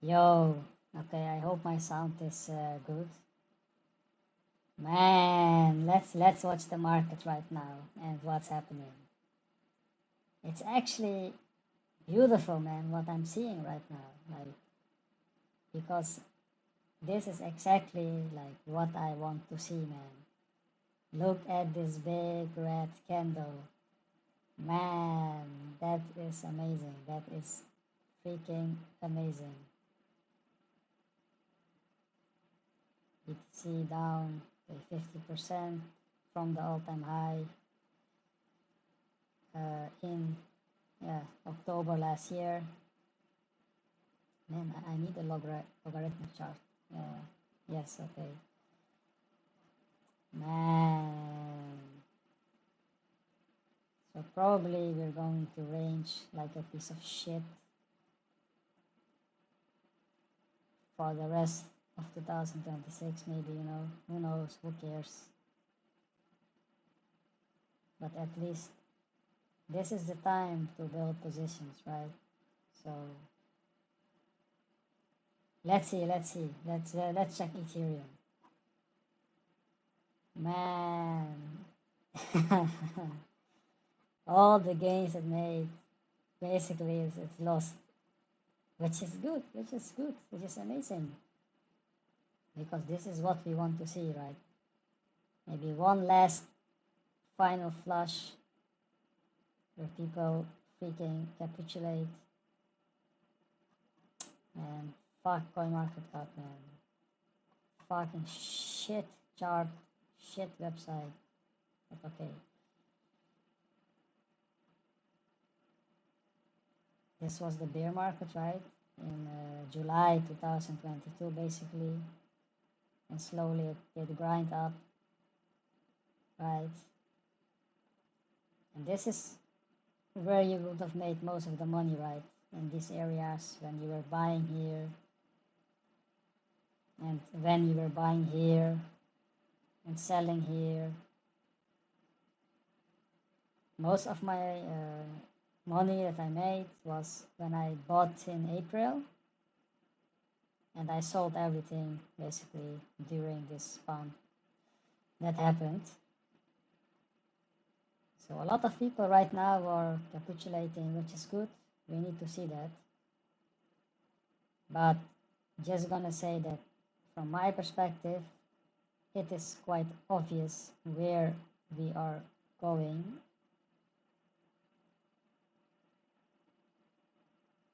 Yo, okay, I hope my sound is good. Man, let's watch the market right now and what's happening. It's actually beautiful, man, what I'm seeing right now. Like because this is exactly like what I want to see, man. Look at this big red candle. Man, that is amazing. That is freaking amazing. BTC down by 50% from the all-time high in October last year. Man, I need a logarithmic chart. Yes, okay. Man. So probably we're going to range like a piece of shit for the rest of 2026, maybe, who knows, who cares? But at least this is the time to build positions, right? So let's see. Let's check Ethereum. Man, all the gains it made basically is it's lost, which is good, which is amazing because this is what we want to see, right? Maybe one last final flush where people freaking capitulate and fuck coin market cap, man. Fucking shit chart, shit website. But okay, this was the bear market, right? In July 2022, basically, and slowly it did grind up, right? And this is where you would have made most of the money, right? In these areas when you were buying here and when you were buying here and selling here. Most of my money that I made was when I bought in April and I sold everything basically during this pump that happened. So a lot of people right now are capitulating, which is good. We need to see that. But just gonna say that from my perspective, it is quite obvious where we are going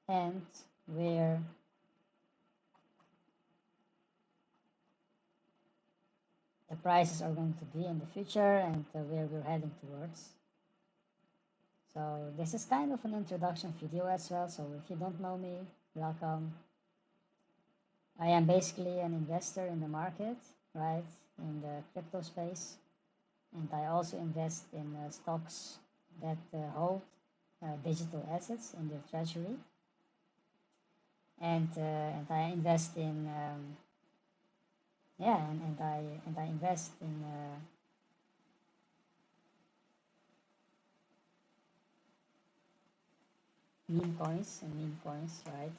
and where the prices are going to be in the future and where we're heading towards. So this is kind of an introduction video as well. So if you don't know me, welcome. I am basically an investor in the market, right, in the crypto space. And I also invest in stocks that hold digital assets in their treasury. And I invest in and I invest in meme coins, right?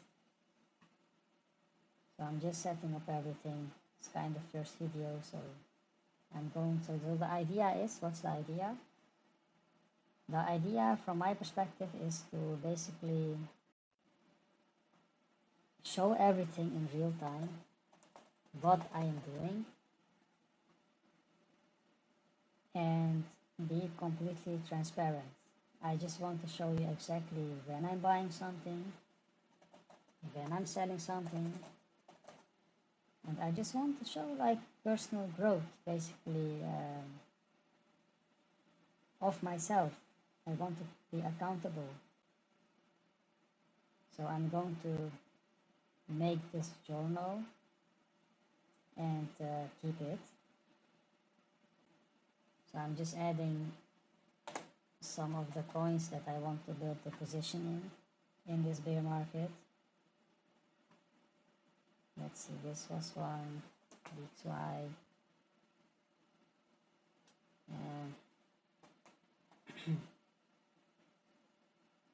So I'm just setting up everything. It's kind of first video, so I'm going to. So the idea is, what's the idea? The idea, from my perspective, is to basically show everything in real time, what I am doing, and be completely transparent. I just want to show you exactly when I'm buying something, when I'm selling something, and I just want to show like personal growth, basically, of myself. I want to be accountable. So I'm going to make this journal and keep it. So I'm just adding some of the coins that I want to build the position in this bear market. Let's see, this was one, BXY, and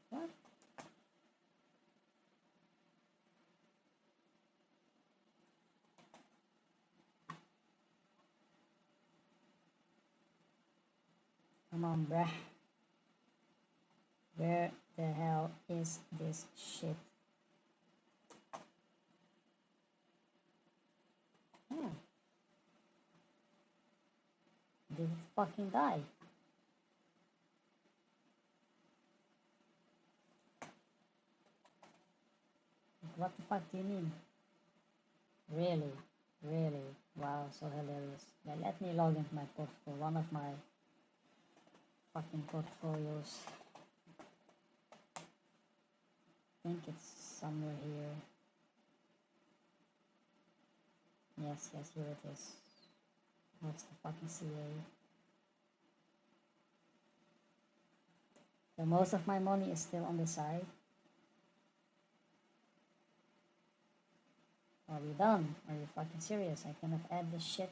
what? Come on, bruh. Where the hell is this shit? Oh, did it fucking die? What the fuck do you mean? Really? Really? Wow, so hilarious. Yeah, let me log into my portfolio, one of my fucking portfolios. I think it's somewhere here. Yes, yes, here it is. What's the fucking CA? So most of my money is still on the side. Are we done? Are you fucking serious? I cannot add this shit.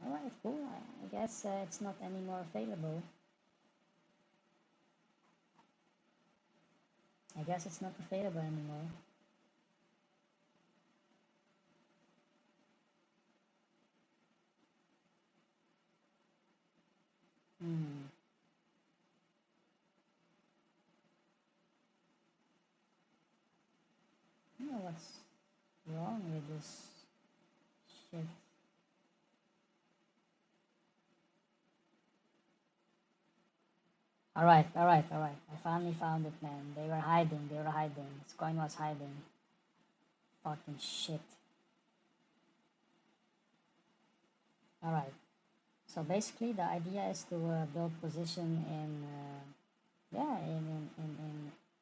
Alright, cool. I guess it's not anymore available. I guess it's not available anymore. Hmm. I don't know what's wrong with this shit. Alright, alright, alright. I finally found it, man. They were hiding, they were hiding. This coin was hiding. Fucking shit. Alright. So basically, the idea is to build position in, yeah,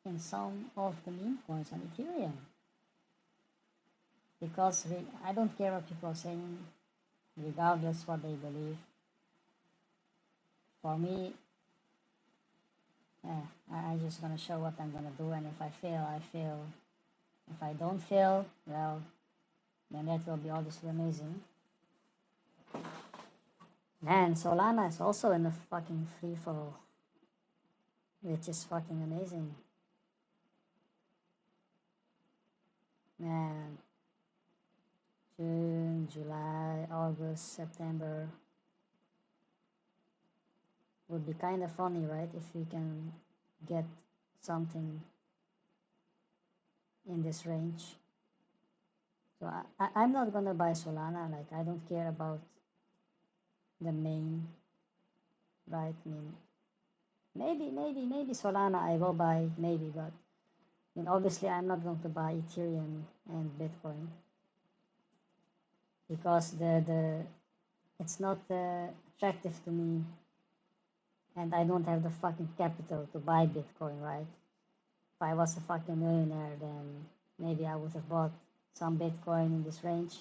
in some of the meme coins on Ethereum. Because I don't care what people are saying, regardless what they believe. For me, yeah, I'm just gonna show what I'm gonna do, and if I fail, I fail. If I don't fail, well, then that will be obviously amazing. Man, Solana is also in a fucking free fall, which is fucking amazing. Man, June, July, August, September would be kind of funny, right? If we can get something in this range. So I'm not gonna buy Solana. Like, I don't care about the main, right? I mean, maybe Solana I will buy, maybe, but I mean, obviously I'm not going to buy Ethereum and Bitcoin because the it's not attractive to me, and I don't have the fucking capital to buy Bitcoin, right? If I was a fucking millionaire, then maybe I would have bought some Bitcoin in this range,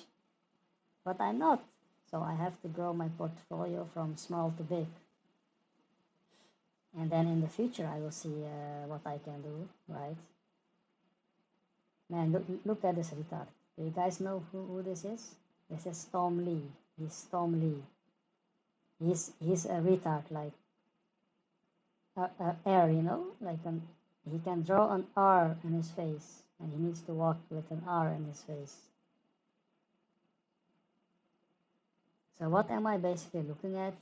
but I'm not. So I have to grow my portfolio from small to big. And then in the future, I will see what I can do, right? Man, look at this retard. Do you guys know who this is? This is Tom Lee. He's Tom Lee. He's a retard, like R, you know, like he can draw an R in his face, and he needs to walk with an R in his face. So what am I basically looking at?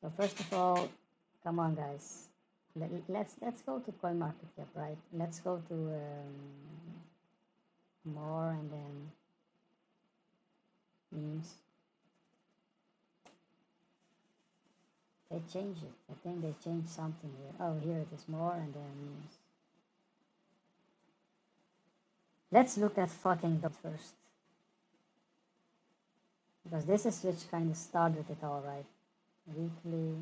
So first of all, come on, guys. Let's go to CoinMarketCap, right? Let's go to more and then memes. They changed it. I think they changed something here. Oh, here it is, more and then memes. Let's look at fucking dot first. Because this is which kind of started it all, right? Weekly.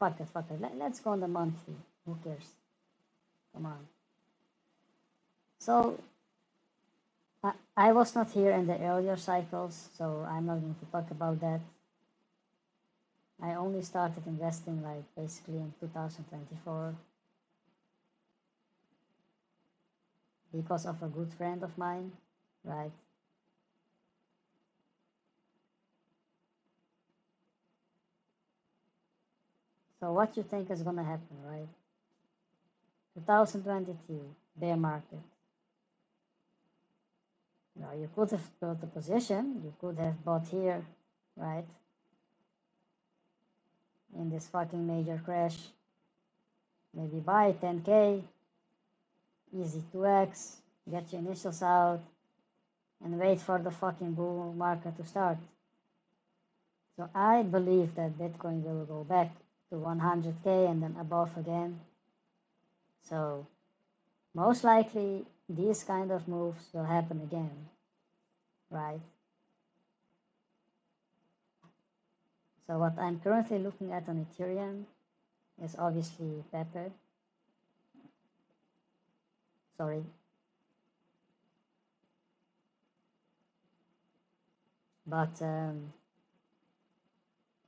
Fuck it, fuck it. Let's go on the monthly. Who cares? Come on. So, I was not here in the earlier cycles, so I'm not going to talk about that. I only started investing like basically in 2024 because of a good friend of mine, right? So what you think is gonna happen, right? 2022 bear market. Now you could have built a position, you could have bought here, right? In this fucking major crash. Maybe buy 10k, easy 2x, get your initials out, and wait for the fucking bull market to start. So I believe that Bitcoin will go back to 100k and then above again. So most likely these kind of moves will happen again, right? So what I'm currently looking at on Ethereum is obviously Pepper. Sorry. But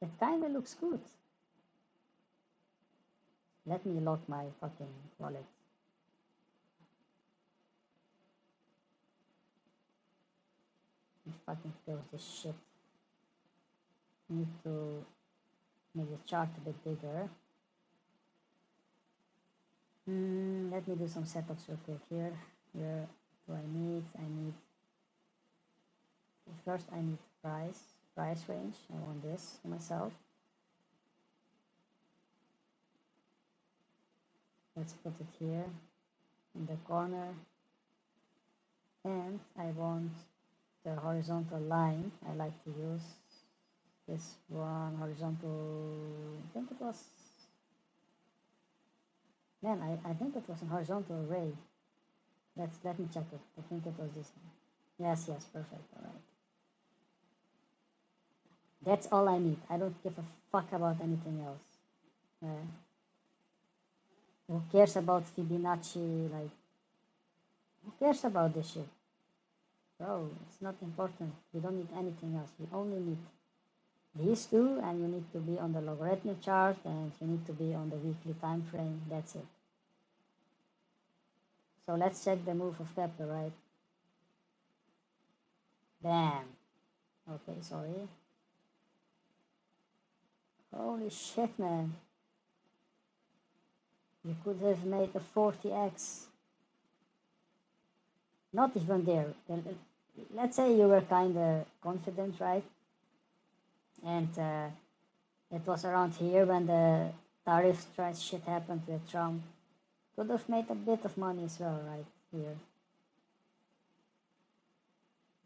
it kind of looks good. Let me lock my fucking wallet. Let me fucking close this shit. Need to make the chart a bit bigger. Let me do some setups real quick here. Where do I need? First I need price range. I want this for myself. Let's put it here in the corner. And I want the horizontal line. I like to use this one horizontal. I think it was. Man, I think it was a horizontal array. Let me check it. I think it was this one. Yes, perfect. All right. That's all I need. I don't give a fuck about anything else. Who cares about Fibonacci? Like, who cares about this shit? Bro, it's not important. You don't need anything else. You only need these two, and you need to be on the logarithmic chart, and you need to be on the weekly time frame. That's it. So let's check the move of Pepper, right? Bam. Okay, sorry. Holy shit, man. You could have made a 40x. Not even there. Let's say you were kind of confident, right? And it was around here when the tariff shit happened with Trump. Could have made a bit of money as well, right here.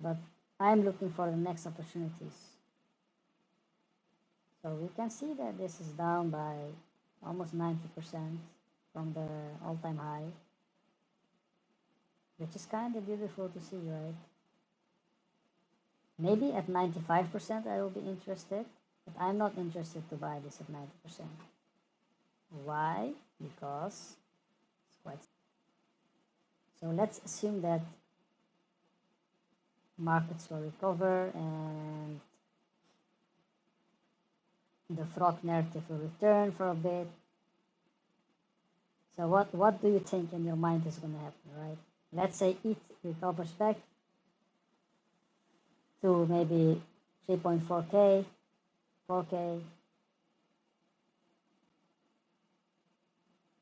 But I'm looking for the next opportunities. So we can see that this is down by almost 90% from the all-time high, which is kind of beautiful to see, right? Maybe at 95% I will be interested, but I'm not interested to buy this at 90%. Why? Because it's quite. So let's assume that markets will recover and the frog narrative will return for a bit. So what do you think in your mind is going to happen, right? Let's say it recovers back to maybe 3.4k, 4k,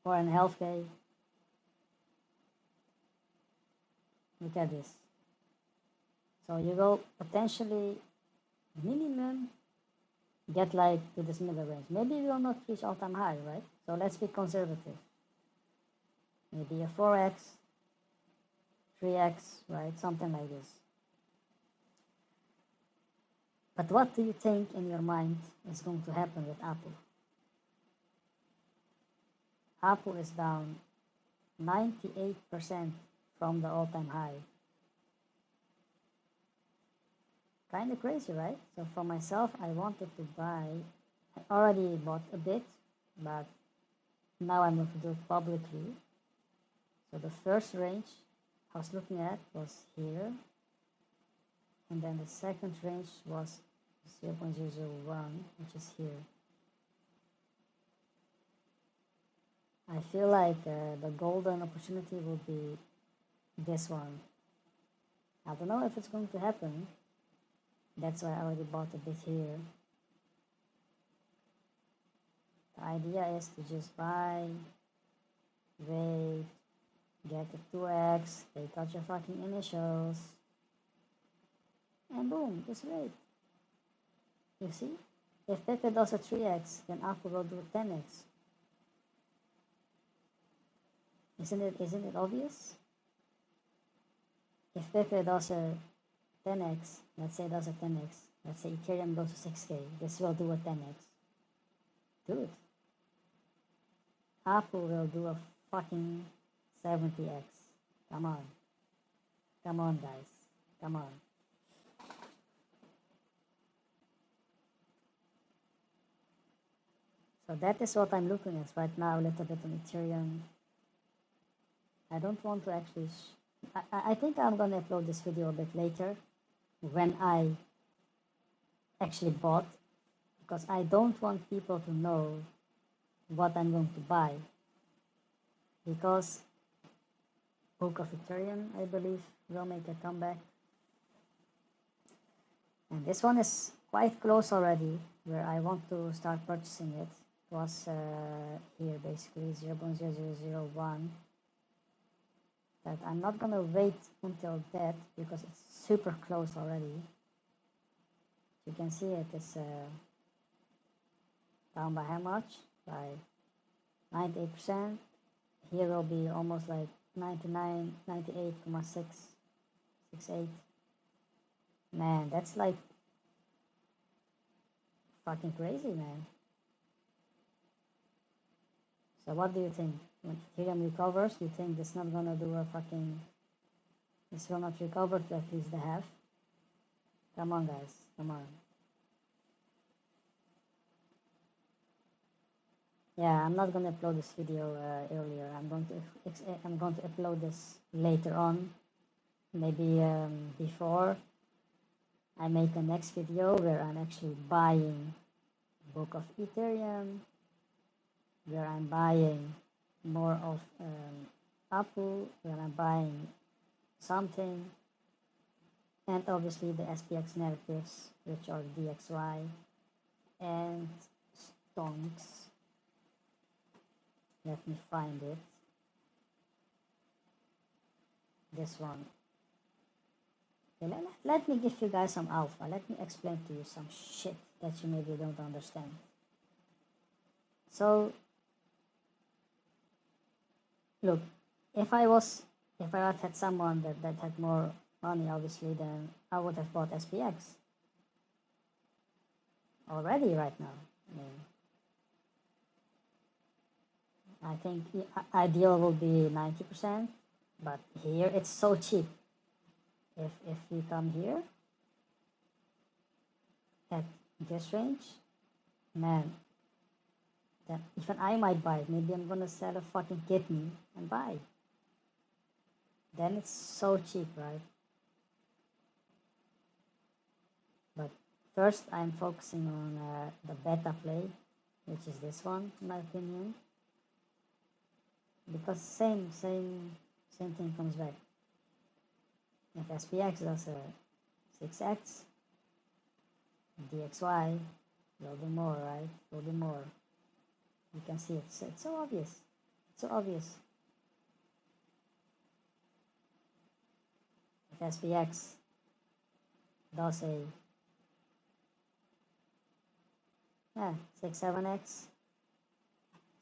4.5k. Look at this. So you will potentially minimum get like to this middle range. Maybe we will not reach all-time high, right? So let's be conservative. Maybe a 4x, 3x, right? Something like this. But what do you think in your mind is going to happen with Apple? Apple is down 98% from the all-time high. Kind of crazy, right? So for myself, I wanted to buy. I already bought a bit, but now I'm going to do it publicly. So the first range I was looking at was here, and then the second range was 0.001, which is here. I feel like the golden opportunity will be this one. I don't know if it's going to happen. That's why I already bought a bit here. The idea is to just buy, wait, get the 2x, take out your fucking initials, and boom, just wait. You see? If Pepe does a 3x, then Apple will do 10x. Isn't it obvious? If Pepe does a 10x, let's say does a 10x, let's say Ethereum goes to 6K, this will do a 10x. Dude, Apple will do a fucking 70x. Come on. Come on, guys. Come on. So that is what I'm looking at right now, a little bit on Ethereum. I don't want to actually... I think I'm going to upload this video a bit later when I actually bought, because I don't want people to know what I'm going to buy, because Book of Ethereum, I believe, will make a comeback. And this one is quite close already, where I want to start purchasing it. It was here basically 0.0001. That I'm not gonna wait until that because it's super close already. You can see it is down by how much? By 98%. Here will be almost like 98.668. Man, that's like fucking crazy, man. So what do you think? When Ethereum recovers, do you think it's not gonna do a fucking... This will not recover to at least the half? Come on, guys. Come on. Yeah, I'm not gonna upload this video earlier. I'm going to upload this later on, maybe before I make the next video where I'm actually buying Book of Ethereum, where I'm buying more of Apple, where I'm buying something, and obviously the SPX narratives, which are DXY and Stonks. Let me find it. This one. Okay, let me give you guys some alpha. Let me explain to you some shit that you maybe don't understand. So, look, if I had someone that had more money, obviously, then I would have bought SPX already right now. I think ideal will be 90%, but here it's so cheap. If we come here at this range, man, then even I might buy it. Maybe I'm gonna sell a fucking kidney and buy. Then it's so cheap, right? But first I'm focusing on the beta play, which is this one, in my opinion, because same thing comes back. If SPX does a 6x, DXY will do more, right? Will do more. You can see it's so obvious. It's so obvious. If SPX does a 6, 7x,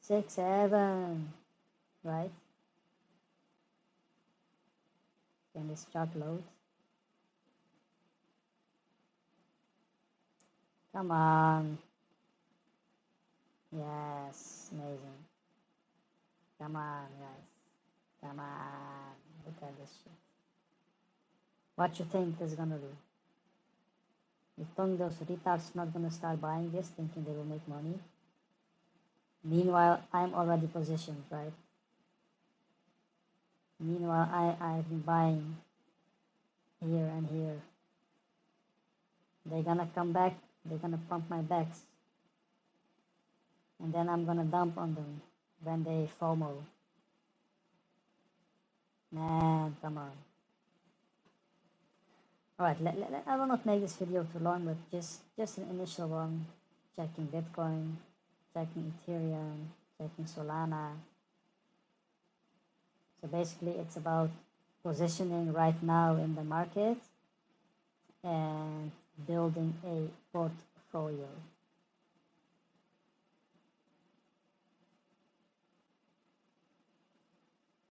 6, 7, right? Can this chart load? Come on. Yes, amazing. Come on, guys. Come on. Look at this shit. What you think this is gonna do? You think those retards not gonna start buying this, thinking they will make money? Meanwhile, I'm already positioned, right? Meanwhile, I've been buying here and here. They're gonna come back, they're gonna pump my backs. And then I'm gonna dump on them when they FOMO. Man, come on. Alright, I will not make this video too long, but just an initial one. Checking Bitcoin, checking Ethereum, checking Solana. So basically it's about positioning right now in the market and building a portfolio.